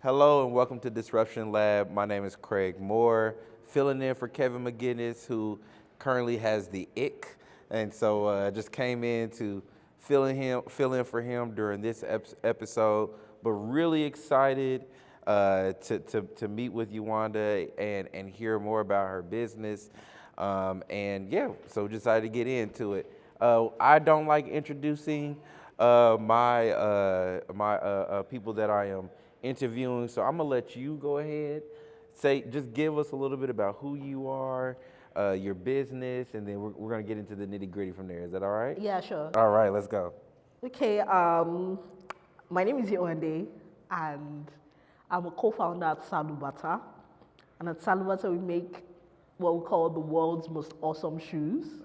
Hello and welcome to Disruption Lab. My name is Craig Moore, filling in for Kevin McGinnis, who currently has the ick, and so I just came in to fill in for him during this episode. But really excited to meet with Yewande and hear more about her business. And yeah, so decided to get into it. I don't like introducing my people that I am interviewing, so I'm gonna let you go ahead. Just give us a little bit about who you are, your business, and then we're gonna get into the nitty gritty from there. Is that all right? Yeah, sure. All right, let's go. Okay, my name is Yewande, and I'm a co-founder at Salubata. And at Salubata, we make what we call the world's most awesome shoes.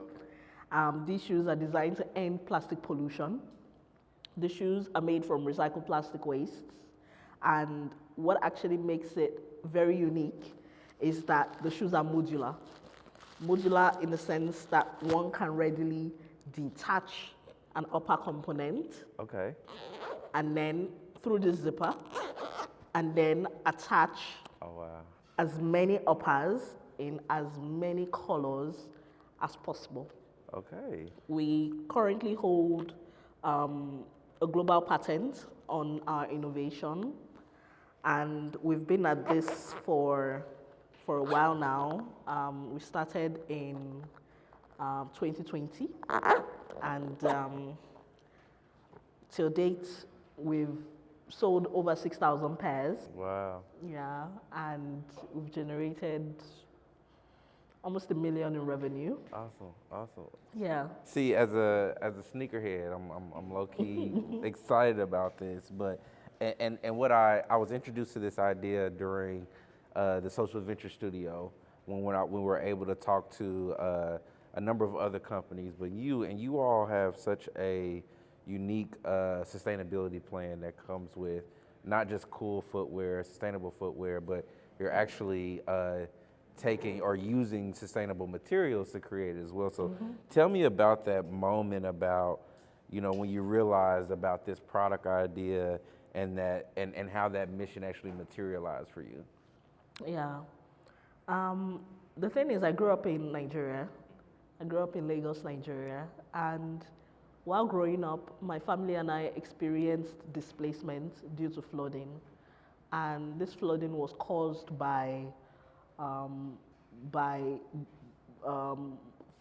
These shoes are designed to end plastic pollution. The shoes are made from recycled plastic wastes. And what actually makes it very unique is that the shoes are modular. Modular in the sense that one can readily detach an upper component. Okay. And then through the zipper, and then attach as many uppers in as many colors as possible. Okay. We currently hold a global patent on our innovation, and we've been at this for a while now. We started in 2020, and till date, we've sold over 6,000 pairs. Wow. Yeah, and we've generated almost $1 million in revenue. Awesome. Yeah. See, as a sneakerhead, I'm low key excited about this, but and what I was introduced to this idea during the Social Venture Studio when we were able to talk to a number of other companies, but you all have such a unique sustainability plan that comes with not just cool footwear, sustainable footwear, but you're actually taking or using sustainable materials to create it as well. So tell me about that moment about, when you realized about this product idea and how that mission actually materialized for you. Yeah. The thing is, I grew up in Nigeria. I grew up in Lagos, Nigeria. And while growing up, my family and I experienced displacement due to flooding. And this flooding was caused by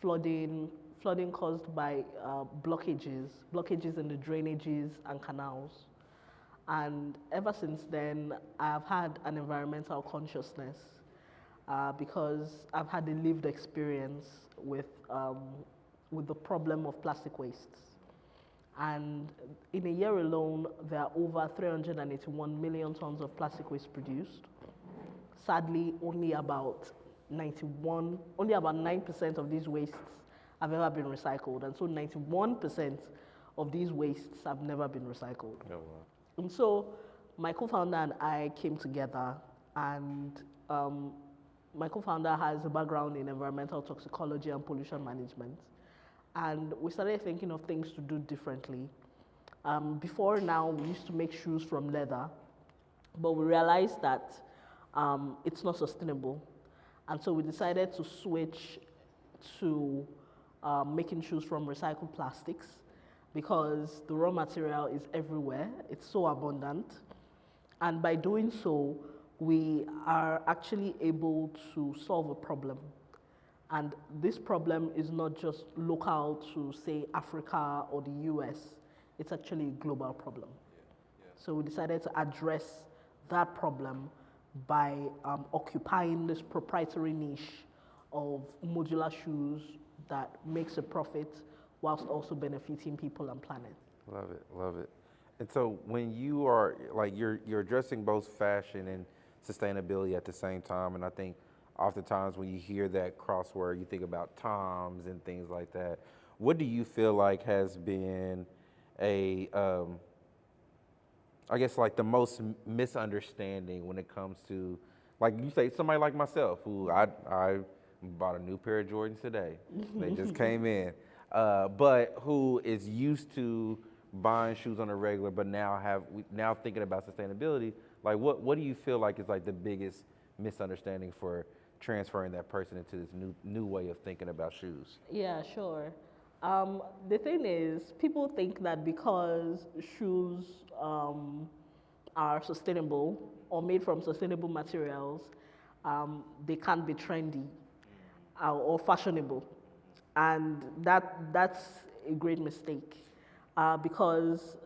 flooding caused by blockages in the drainages and canals. And ever since then, I've had an environmental consciousness because I've had a lived experience with the problem of plastic wastes. And in a year alone, there are over 381 million tons of plastic waste produced. Sadly, only about 9% of these wastes have ever been recycled. And so 91% of these wastes have never been recycled. Oh, wow. And so my co-founder and I came together, and my co-founder has a background in environmental toxicology and pollution management. And we started thinking of things to do differently. Before now, we used to make shoes from leather, but we realized that it's not sustainable. And so we decided to switch to making shoes from recycled plastics because the raw material is everywhere. It's so abundant. And by doing so, we are actually able to solve a problem. And this problem is not just local to, say, Africa or the US. It's actually a global problem. So we decided to address that problem by occupying this proprietary niche of modular shoes that makes a profit whilst also benefiting people and planet. Love it. And so when you are, you're addressing both fashion and sustainability at the same time, and I think oftentimes when you hear that crossword, you think about Toms and things like that. What do you feel like has been the most misunderstanding when it comes to, like you say, somebody like myself, who I bought a new pair of Jordans today. They just came in. But who is used to buying shoes on a regular, but now thinking about sustainability. Like, what do you feel like is like the biggest misunderstanding for transferring that person into this new way of thinking about shoes? Yeah, sure. The thing is, people think that because shoes are sustainable or made from sustainable materials, they can't be trendy or fashionable, and that's a great mistake because,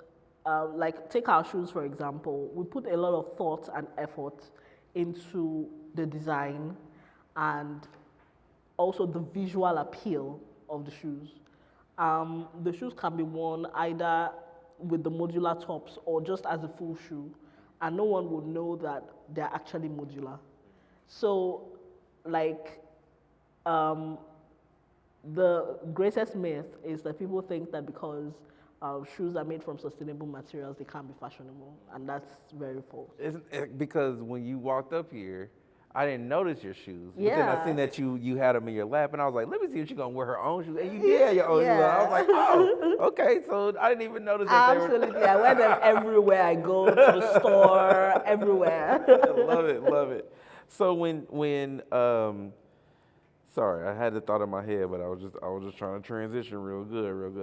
like, take our shoes for example. We put a lot of thought and effort into the design and also the visual appeal of the shoes. The shoes can be worn either with the modular tops or just as a full shoe, and no one will know that they're actually modular. So, like, the greatest myth is that people think that because shoes are made from sustainable materials, they can't be fashionable, and that's very false. Isn't it, because when you walked up here, I didn't notice your shoes. But then Yeah. I seen that you had them in your lap, and I was like, let me see if she's gonna wear her own shoes. And you did have your own shoes. Yeah. I was like, oh, okay. So I didn't even notice that they were. Absolutely, I wear them everywhere I go, to the store, everywhere. Love it, love it. So when sorry, I had the thought in my head, but I was just trying to transition real good.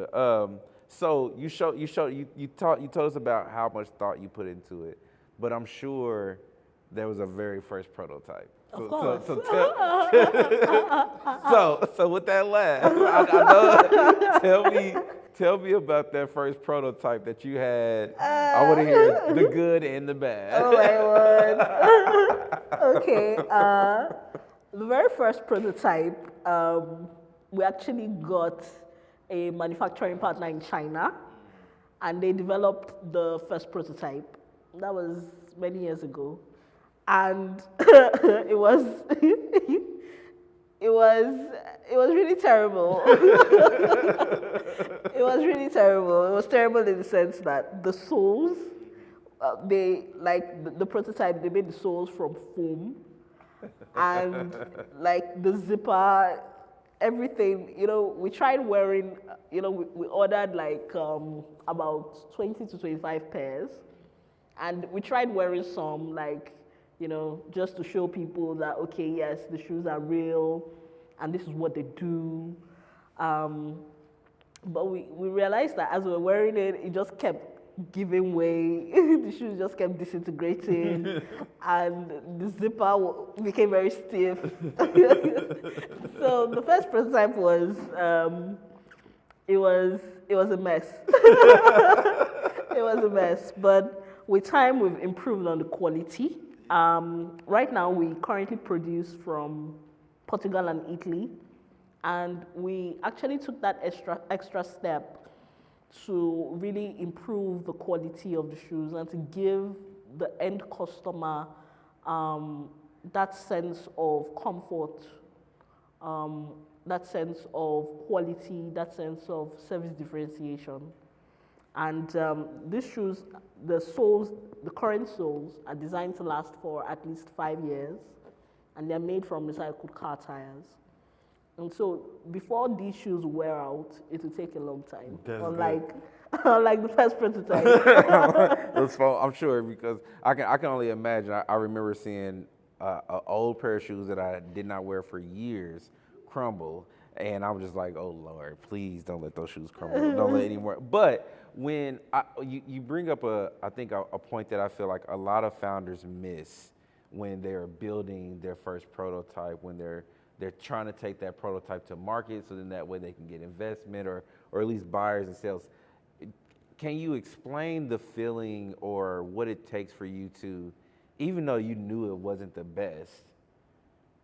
So you told us about how much thought you put into it, but I'm sure there was a very first prototype. Of course. So with that laugh, I know, tell me about that first prototype that you had. I want to hear the good and the bad. Oh my word. Okay. The very first prototype, we actually got a manufacturing partner in China, and they developed the first prototype. That was many years ago, and it was really terrible. It was really terrible. It was terrible in the sense that the soles, the prototype, they made the soles from foam, and like the zipper, everything. We tried wearing. We ordered like about 20 to 25 pairs, and we tried wearing some just to show people that, okay, yes, the shoes are real, and this is what they do. But we realized that as we were wearing it, it just kept giving way. The shoes just kept disintegrating, and the zipper became very stiff. So the first prototype was, it was a mess. It was a mess, but with time we've improved on the quality. Right now we currently produce from Portugal and Italy, and we actually took that extra step to really improve the quality of the shoes and to give the end customer that sense of comfort, that sense of quality, that sense of service differentiation. And these shoes, the current soles are designed to last for at least 5 years, and they're made from recycled car tires. And so before these shoes wear out, it will take a long time. Unlike the first prototype. That's fun, I'm sure, because I can only imagine. I remember seeing an old pair of shoes that I did not wear for years crumble, and I was just like, oh Lord, please don't let those shoes crumble. Don't let any more. But when you bring up I think a point that I feel like a lot of founders miss when they're building their first prototype, when they're trying to take that prototype to market, so then that way they can get investment or at least buyers and sales. Can you explain the feeling or what it takes for you to, even though you knew it wasn't the best,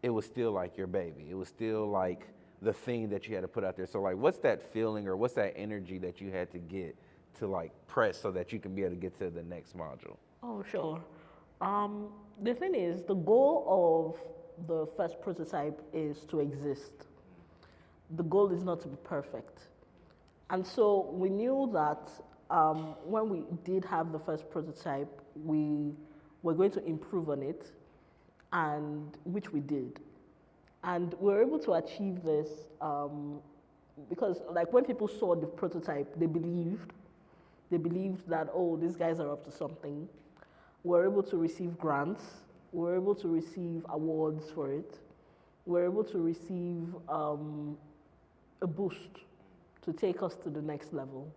it was still like your baby. It was still like the thing that you had to put out there. So like, what's that feeling or what's that energy that you had to get to like press so that you can be able to get to the next module? Oh, sure. The thing is, the goal of the first prototype is to exist. The goal is not to be perfect. And so we knew that when we did have the first prototype, we were going to improve on it, and which we did. And we were able to achieve this because like when people saw the prototype, they believed. They believed that, oh, these guys are up to something. We're able to receive grants. We're able to receive awards for it. We're able to receive a boost to take us to the next level.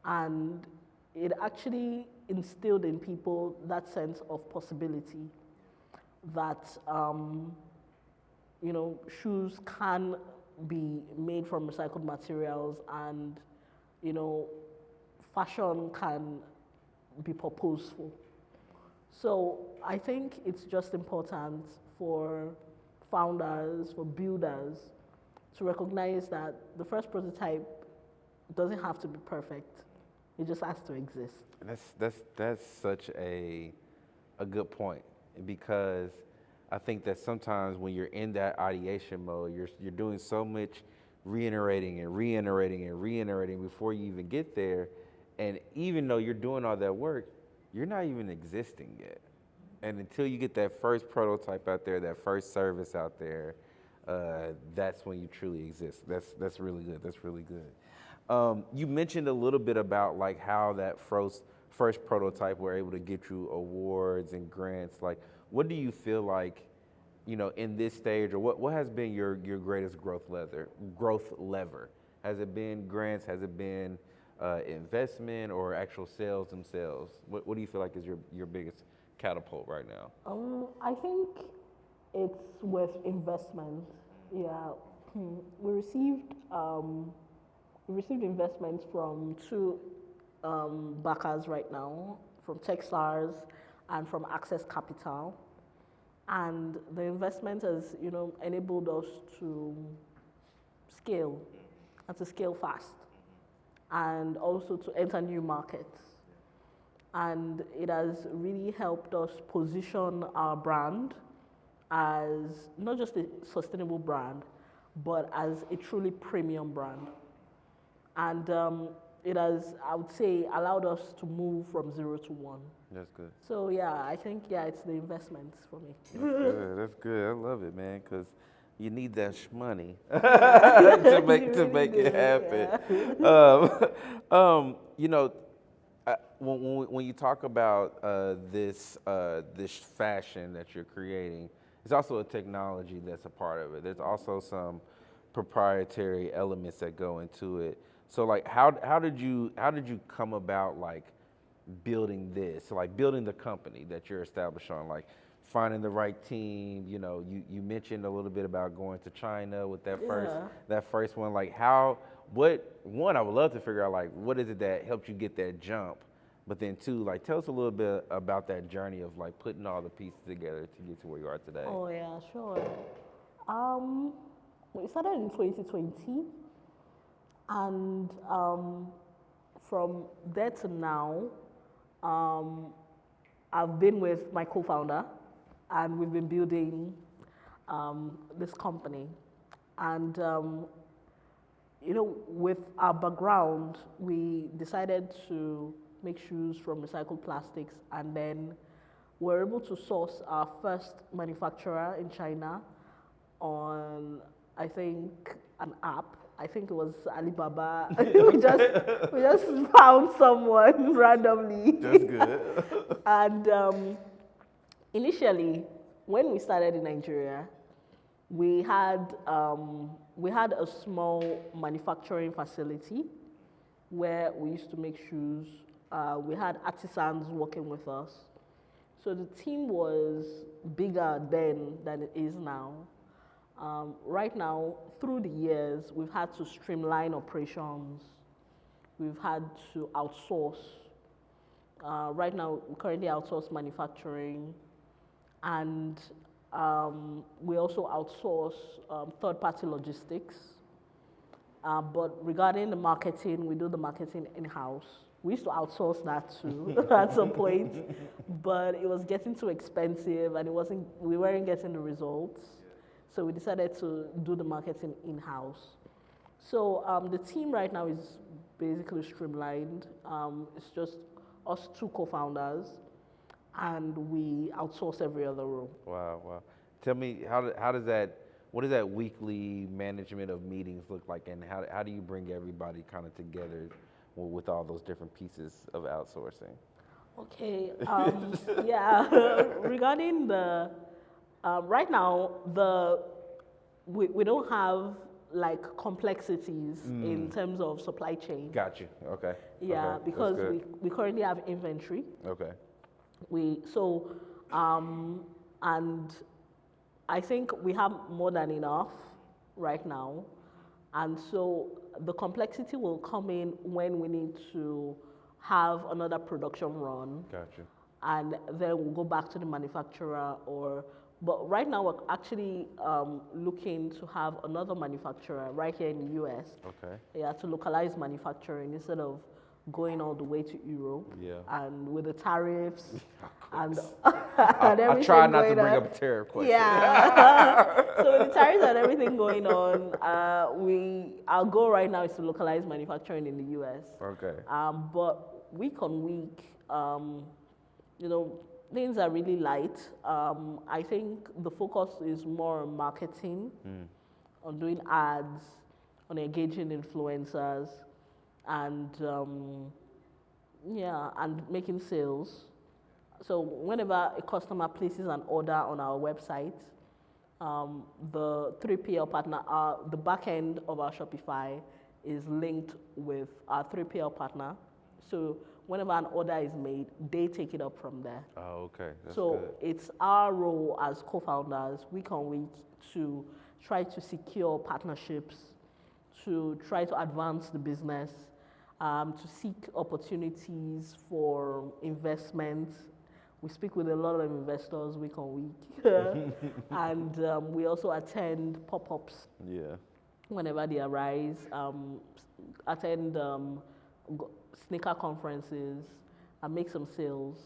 And it actually instilled in people that sense of possibility that, shoes can be made from recycled materials and, fashion can be purposeful. So I think it's just important for founders, for builders, to recognize that the first prototype doesn't have to be perfect. It just has to exist. That's such a good point, because I think that sometimes when you're in that ideation mode, you're doing so much reiterating before you even get there, and even though you're doing all that work, you're not even existing yet. And until you get that first prototype out there, that first service out there, that's when you truly exist. That's really good. That's really good. You mentioned a little bit about like how that first prototype were able to get you awards and grants. Like, what do you feel like, in this stage, or what has been your greatest growth lever? Has it been grants? Has it been investment or actual sales themselves? What do you feel like is your biggest catapult right now? I think it's with investment. Yeah, we received investments from two backers right now, from Techstars and from Access Capital, and the investment has enabled us to scale and to scale fast, and also to enter new markets. And it has really helped us position our brand as not just a sustainable brand, but as a truly premium brand. And it has, I would say, allowed us to move from 0 to 1. That's good. So yeah, I think it's the investments for me. That's good. That's good. I love it, man, because you need that money to make it happen. Yeah. When you talk about this fashion that you're creating, it's also a technology that's a part of it. There's also some proprietary elements that go into it. So like, how did you come about like building this, like building the company that you're established on, like finding the right team? You mentioned a little bit about going to China with that first one. Like I would love to figure out like what is it that helped you get that jump, but then two, like tell us a little bit about that journey of like putting all the pieces together to get to where you are today. Oh yeah, sure. We started in 2020, and from there to now, I've been with my co-founder, and we've been building this company. And with our background, we decided to make shoes from recycled plastics, and then we're able to source our first manufacturer in China on, I think, an app. I think it was Alibaba. we just found someone randomly. That's good. And initially, when we started in Nigeria, we had a small manufacturing facility where we used to make shoes. We had artisans working with us. So the team was bigger then than it is now. Right now, through the years, we've had to streamline operations. We've had to outsource. Right now, we currently outsource manufacturing, and we also outsource third-party logistics. But regarding the marketing, we do the marketing in-house. We used to outsource that too at some point, but it was getting too expensive, and we weren't getting the results. So we decided to do the marketing in-house. So the team right now is basically streamlined. It's just us two co-founders, and we outsource every other role. Wow. Tell me, what does that weekly management of meetings look like, and how do you bring everybody kind of together with all those different pieces of outsourcing? Okay. Yeah. Regarding the right now, we don't have like complexities in terms of supply chain. Got you. Okay. Yeah, Okay. because That's good. we currently have inventory. Okay. And I think we have more than enough right now. And so the complexity will come in when we need to have another production run. Got you. And then we'll go back to the manufacturer but right now we're actually looking to have another manufacturer right here in the US. Okay. Yeah, to localize manufacturing instead of going all the way to Europe. Yeah. And with the tariffs and, I everything try not to going bring on. up a tariff question. Yeah. So with the tariffs and everything going on, our goal right now is to localize manufacturing in the US. Okay. But week on week, things are really light. I think the focus is more on marketing, on doing ads, on engaging influencers, and and making sales. So whenever a customer places an order on our website, the 3PL partner, the back end of our Shopify is linked with our 3PL partner. So whenever an order is made, they take it up from there. Oh, okay. That's So good. it's our role as co-founders, week on week, to try to secure partnerships, to try to advance the business, to seek opportunities for investment. We speak with a lot of investors week on week. And we also attend pop-ups Yeah. whenever they arise, attend sneaker conferences and make some sales.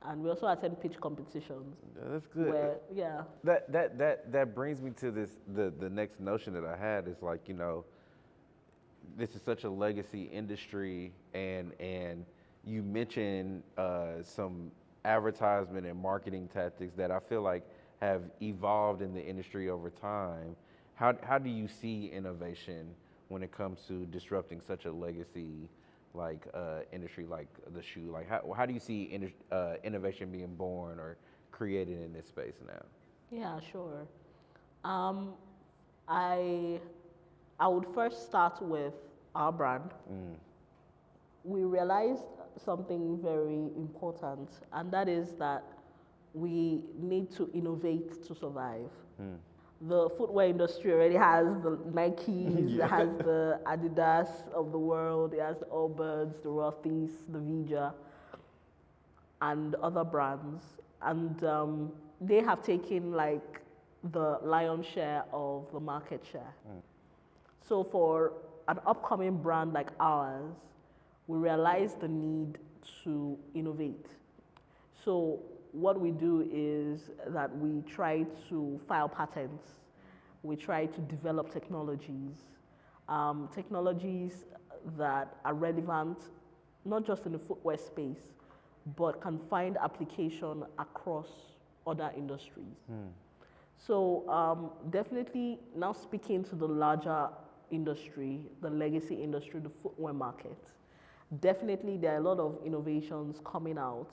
And we also attend pitch competitions. Yeah, that's good. Where, yeah. That brings me to the next notion that I had is like, this is such a legacy industry, and you mentioned some advertisement and marketing tactics that I feel like have evolved in the industry over time. How do you see innovation when it comes to disrupting such a legacy industry like the shoe? Like how do you see innovation being born or created in this space now? Yeah, sure. I would first start with our brand. We realized something very important, and that is that we need to innovate to survive. The footwear industry already has the Nikes, it has the Adidas of the world, it has the Allbirds, the Rothy's, the Vija, and other brands. And they have taken like the lion's share of the market share. So for an upcoming brand like ours, we realized the need to innovate. So what we do is that we try to file patents, we try to develop technologies that are relevant, not just in the footwear space, but can find application across other industries. So definitely now speaking to the larger industry, the legacy industry, the footwear market, definitely there are a lot of innovations coming out.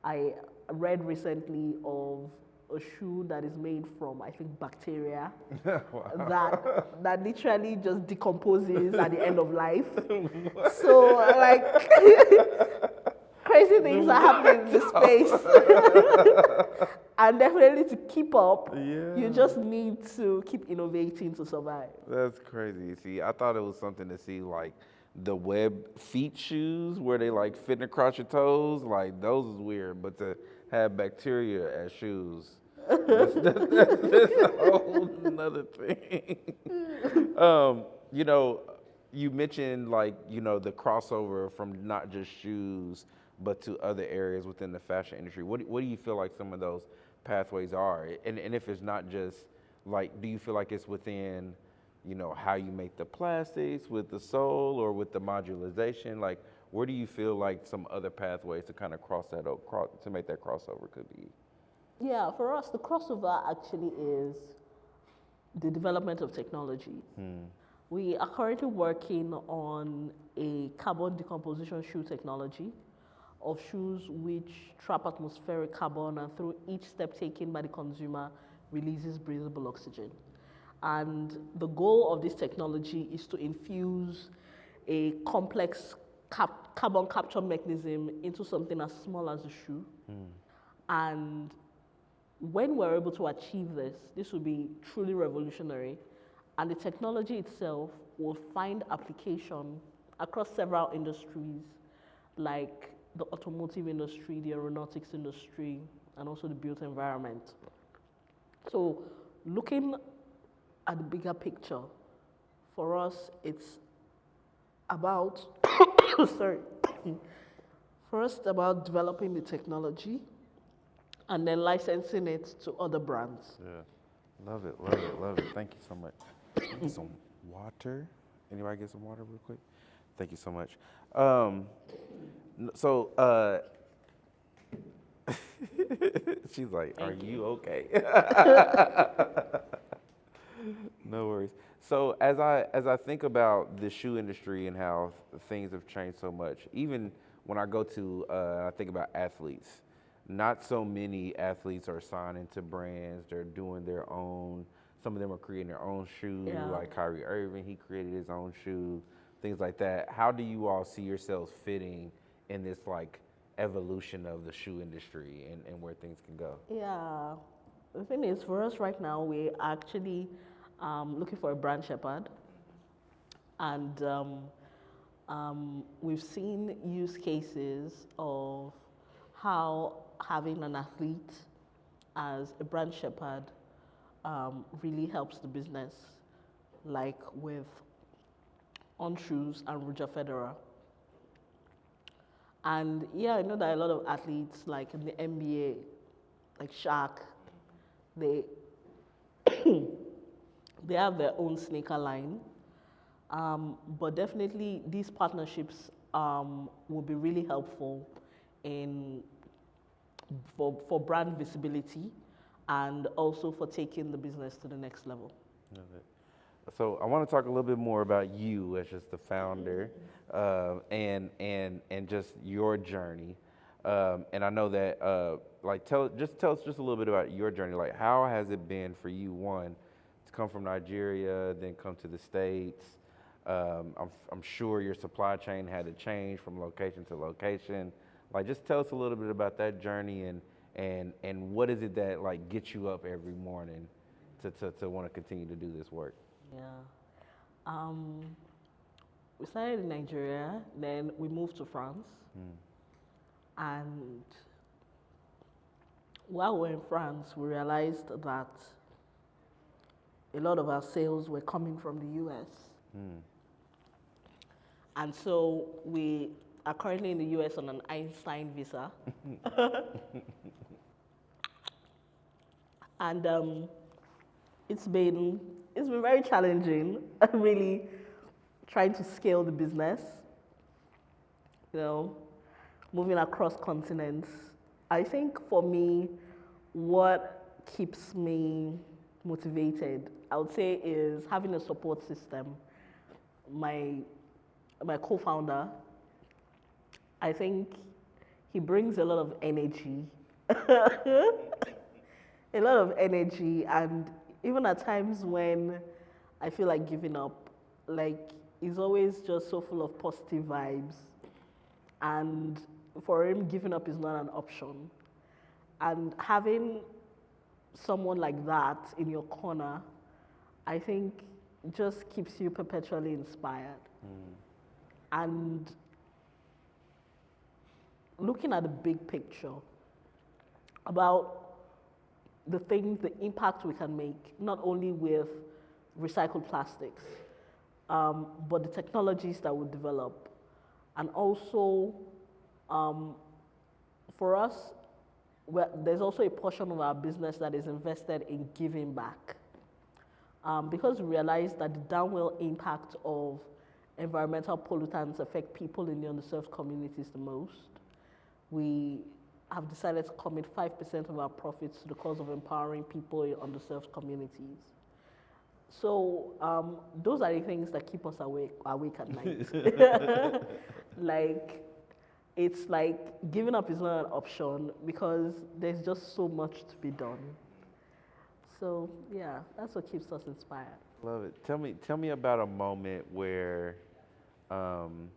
I read recently of a shoe that is made from, I think, bacteria that literally just decomposes at the end of life. So, like, crazy things are happening in this space. And definitely to keep up, you just need to keep innovating to survive. That's crazy. See, I thought it was something to see like the web feet shoes where they like fitting across your toes, like those is weird. But to have bacteria as shoes, that's a whole nother thing. You mentioned like, the crossover from not just shoes, but to other areas within the fashion industry. What do you feel like some of those pathways are? And if it's not just like, do you feel like it's within, how you make the plastics with the sole or with the modularization? Like, where do you feel like some other pathways to kind of to make that crossover could be? Yeah, for us, the crossover actually is the development of technology. We are currently working on a carbon decomposition shoe technology of shoes which trap atmospheric carbon and through each step taken by the consumer releases breathable oxygen. And the goal of this technology is to infuse a complex carbon capture mechanism into something as small as a shoe. And when we're able to achieve this, this will be truly revolutionary. And the technology itself will find application across several industries, like the automotive industry, the aeronautics industry, and also the built environment. So looking at the bigger picture, for us, it's about, sorry, for us, it's about developing the technology and then licensing it to other brands. Yeah. Love it, love it, love it. Thank you so much. Get some water. Anybody get some water real quick? Thank you so much. She's like, are you okay? No worries. So as I think about the shoe industry and how things have changed so much, even when I go to, I think about athletes, not so many athletes are signing to brands. They're doing their own. Some of them are creating their own shoes, like Kyrie Irving, he created his own shoe, things like that. How do you all see yourselves fitting in this like evolution of the shoe industry and where things can go? Yeah, the thing is, for us right now, we're actually looking for a brand shepherd. And we've seen use cases of how having an athlete as a brand shepherd really helps the business, like with On Shoes and Roger Federer. And yeah, I know that a lot of athletes, like in the NBA, like Shaq, they they have their own sneaker line. But definitely these partnerships will be really helpful for brand visibility and also for taking the business to the next level. Love it. So I want to talk a little bit more about you as just the founder and just your journey. And I know that tell us just a little bit about your journey. Like, how has it been for you, one, to come from Nigeria, then come to the States? I'm sure your supply chain had to change from location to location. Like, just tell us a little bit about that journey and what is it that like gets you up every morning to want to continue to do this work? Yeah. We started in Nigeria, then we moved to France. And while we were in France, we realized that a lot of our sales were coming from the US. And so we are currently in the US on an Einstein visa. And it's been very challenging, really trying to scale the business, moving across continents. I think for me, what keeps me motivated, I would say, is having a support system. My co-founder, I think he brings a lot of energy, a lot of energy, and even at times when I feel like giving up, like he's always just so full of positive vibes, and for him, giving up is not an option. And having someone like that in your corner, I think just keeps you perpetually inspired. And looking at the big picture about the things, the impact we can make, not only with recycled plastics, but the technologies that we develop. And also, for us, there's also a portion of our business that is invested in giving back. Because we realize that the downwell impact of environmental pollutants affect people in the underserved communities the most, we have decided to commit 5% of our profits to the cause of empowering people in underserved communities. So those are the things that keep us awake at night. Like, it's like giving up is not an option because there's just so much to be done. So yeah, that's what keeps us inspired. Love it. Tell me about a moment where, um,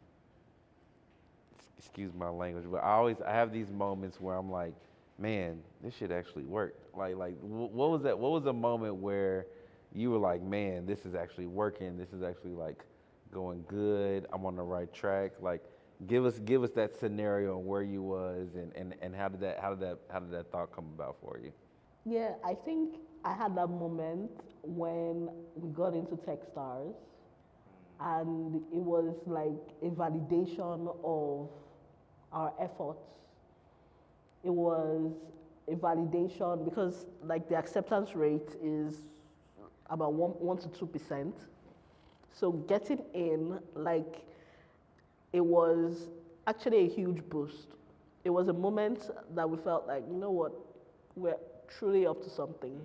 excuse my language, but I have these moments where I'm like, man, this should actually work. What was that? What was a moment where you were like, man, this is actually working. This is actually like going good. I'm on the right track. Like, give us that scenario and where you was and how did that thought come about for you? Yeah, I think I had that moment when we got into Techstars, and it was like a validation of our efforts. It was a validation because like the acceptance rate is about 1 to 2%. So getting in, like, it was actually a huge boost. It was a moment that we felt like, you know what, we're truly up to something,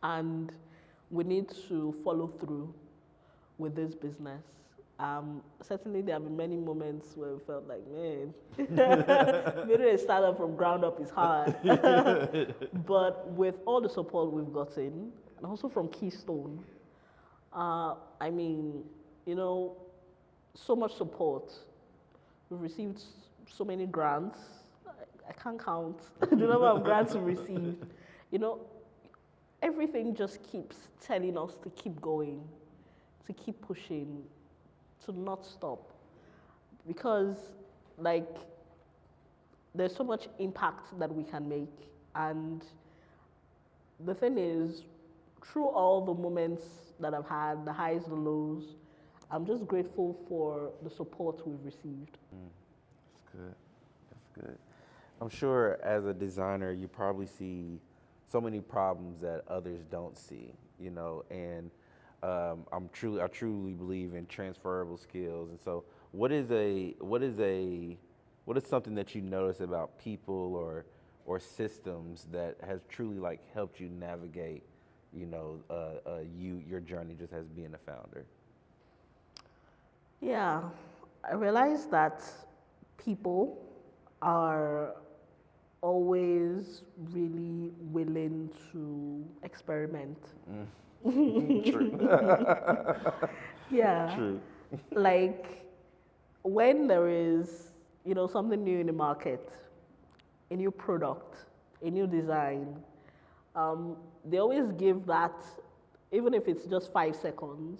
and we need to follow through with this business. Certainly, there have been many moments where we felt like, man, building a startup from ground up is hard. But with all the support we've gotten, and also from Keystone, I mean, you know, so much support. We've received so many grants. I can't count the number of grants we've received. You know, everything just keeps telling us to keep going, to keep pushing, to not stop. Because, like, there's so much impact that we can make. And the thing is, through all the moments that I've had, the highs, the lows, I'm just grateful for the support we've received. That's good. That's good. I'm sure as a designer, you probably see so many problems that others don't see, and I truly believe in transferable skills. And so what is something that you notice about people or systems that has truly like helped you navigate, your journey just as being a founder? Yeah, I realized that people are always really willing to experiment. True. Yeah. True. Like, when there is, something new in the market, a new product, a new design, they always give that, even if it's just 5 seconds,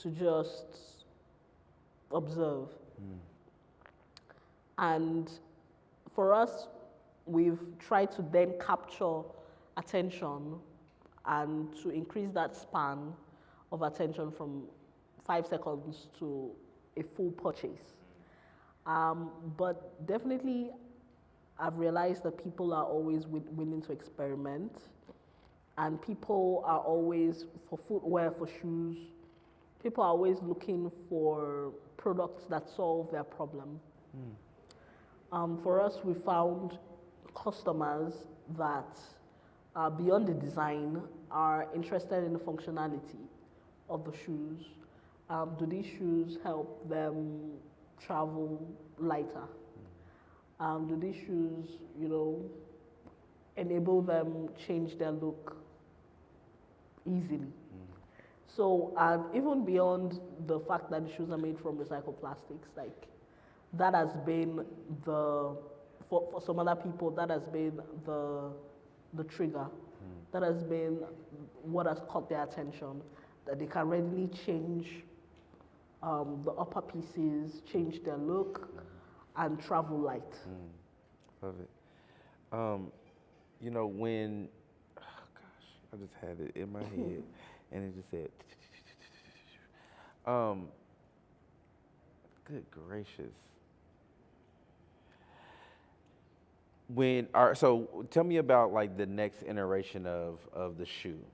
to just observe. And for us, we've tried to then capture attention and to increase that span of attention from 5 seconds to a full purchase. But definitely, I've realized that people are always willing to experiment, and people are always, for footwear, for shoes, people are always looking for products that solve their problem. For us, we found customers that are beyond the design, are interested in the functionality of the shoes. Do these shoes help them travel lighter? Do these shoes, enable them change their look easily? So, even beyond the fact that the shoes are made from recycled plastics, like, that has been for some other people, that has been the trigger. That has been what has caught their attention, that they can readily change the upper pieces, change their look, and travel light. Love it. When, oh gosh, I just had it in my head, and it just said, good gracious. So tell me about like the next iteration of the shoe.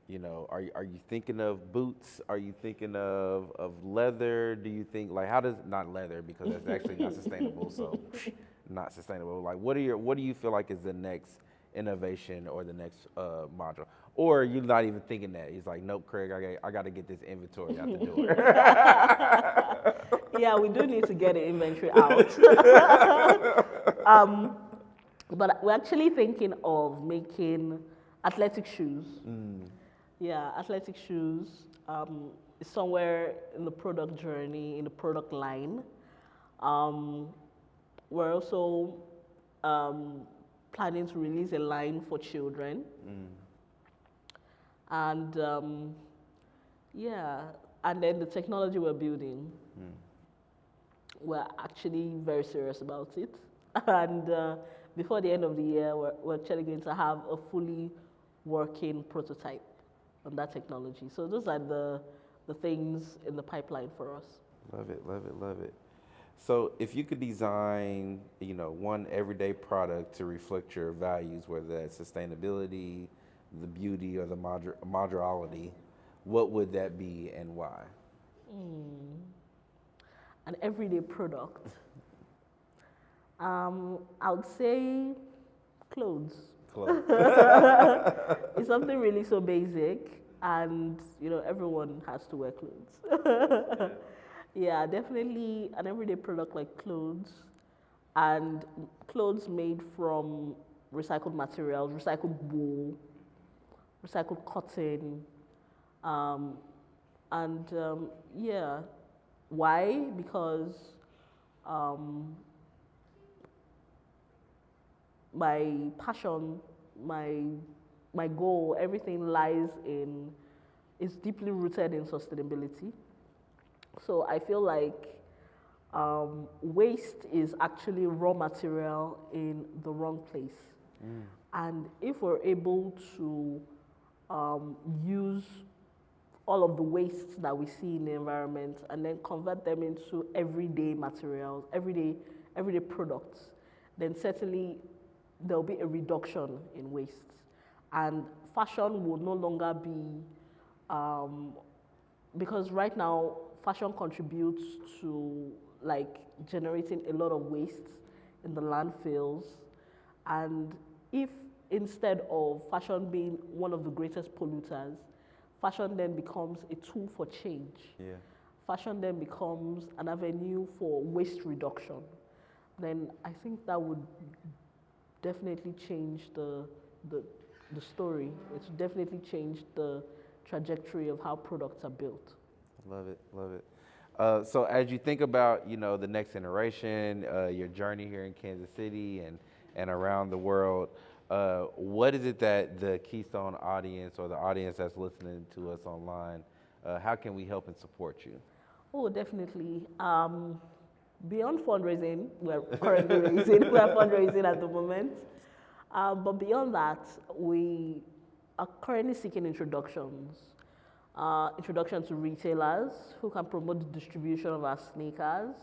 Are you thinking of boots? Are you thinking of leather? Do you think like not leather because that's actually not sustainable. So not sustainable. Like what do you feel like is the next innovation or the next module? Or you're not even thinking that. He's like, nope, Craig, I got to get this inventory out the door. Yeah, we do need to get the inventory out. But we're actually thinking of making athletic shoes. Yeah, athletic shoes is somewhere in the product journey, in the product line. We're also planning to release a line for children. And yeah, and then the technology we're building, we're actually very serious about it. And before the end of the year, we're actually going to have a fully working prototype on that technology. So those are the things in the pipeline for us. Love it, love it, love it. So if you could design, one everyday product to reflect your values, whether that's sustainability, the beauty, or the modularity, what would that be and why? An everyday product. I would say clothes. Clothes. It's something really so basic, and everyone has to wear clothes. Yeah, definitely an everyday product like clothes, and clothes made from recycled materials, recycled wool, recycled cotton, and yeah. Why? Because my passion, my goal, everything is deeply rooted in sustainability. So I feel like waste is actually raw material in the wrong place. And if we're able to use all of the wastes that we see in the environment and then convert them into everyday materials, everyday products, then certainly there'll be a reduction in waste. And fashion will no longer be, because right now, fashion contributes to generating a lot of waste in the landfills. And if instead of fashion being one of the greatest polluters, fashion then becomes a tool for change. Yeah. Fashion then becomes an avenue for waste reduction. Then I think that would definitely change the story. It would definitely change the trajectory of how products are built. Love it, love it. So as you think about, the next generation, your journey here in Kansas City and around the world, what is it that the Keystone audience or the audience that's listening to us online, how can we help and support you? Oh, definitely. Beyond fundraising, we're currently we're fundraising at the moment. But beyond that, we are currently seeking introduction to retailers who can promote the distribution of our sneakers.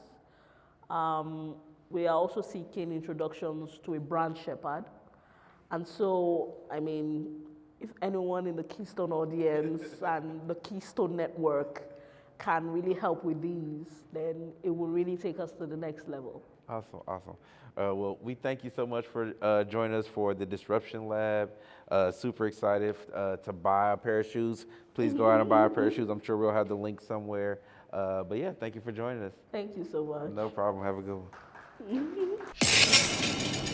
We are also seeking introductions to a brand shepherd. And so, if anyone in the Keystone audience and the Keystone network can really help with these, then it will really take us to the next level. Awesome, awesome. Well, we thank you so much for joining us for the Disruption Lab. Super excited to buy a pair of shoes. Please go out and buy a pair of shoes. I'm sure we'll have the link somewhere. But yeah, thank you for joining us. Thank you so much. No problem. Have a good one.